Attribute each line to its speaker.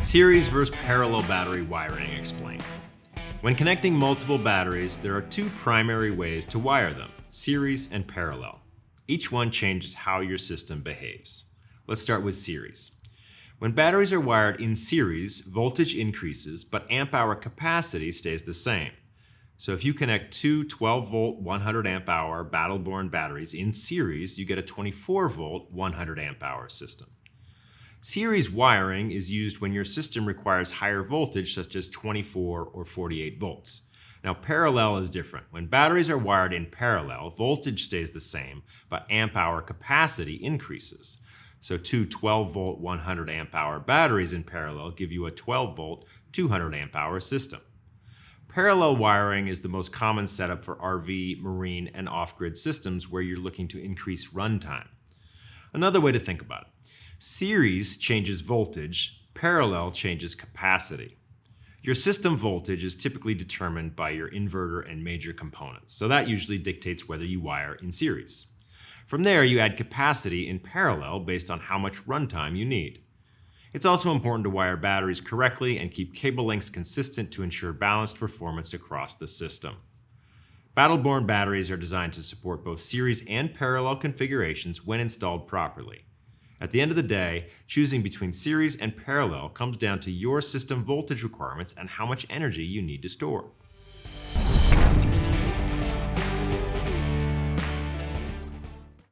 Speaker 1: Series versus parallel battery wiring explained. When connecting multiple batteries, there are two primary ways to wire them, series and parallel. Each one changes how your system behaves. Let's start with series. When batteries are wired in series, voltage increases, but amp-hour capacity stays the same. So if you connect two 12-volt 100 amp-hour Battle-Born batteries in series, you get a 24-volt 100 amp-hour system. Series wiring is used when your system requires higher voltage, such as 24 or 48 volts. Now, parallel is different. When batteries are wired in parallel, voltage stays the same, but amp-hour capacity increases. So two 12-volt 100 amp-hour batteries in parallel give you a 12-volt 200 amp-hour system. Parallel wiring is the most common setup for RV, marine, and off-grid systems where you're looking to increase runtime. Another way to think about it. Series changes voltage, parallel changes capacity. Your system voltage is typically determined by your inverter and major components, so that usually dictates whether you wire in series. From there, you add capacity in parallel based on how much runtime you need. It's also important to wire batteries correctly and keep cable lengths consistent to ensure balanced performance across the system. Battle-Born batteries are designed to support both series and parallel configurations when installed properly. At the end of the day, choosing between series and parallel comes down to your system voltage requirements and how much energy you need to store.